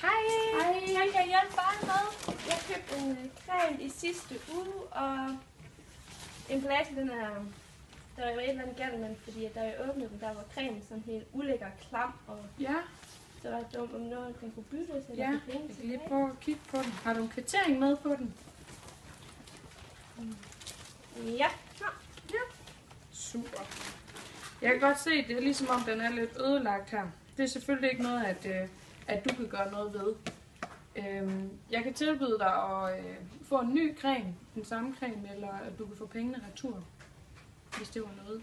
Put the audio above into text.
Hej. Hej. Jeg kan hjælpe bare med. Jeg købte en creme i sidste uge, og emballagen den er... Der var et eller andet galt med, fordi da jeg åbnede den, der var cremen sådan helt ulækker klam, og Ja. så var det dumt, om noget den kunne byttes, eller Ja, få penge jeg kan tilbage. lige prøve at kigge på den. Har du en kvittering med på den? Ja, klar. Ja. Super. Jeg kan godt se, det er ligesom om den er lidt ødelagt her. Det er selvfølgelig ikke noget, at du kan gøre noget ved. Jeg kan tilbyde dig at få en ny creme, den samme creme, eller at du kan få pengene retur, hvis det var noget.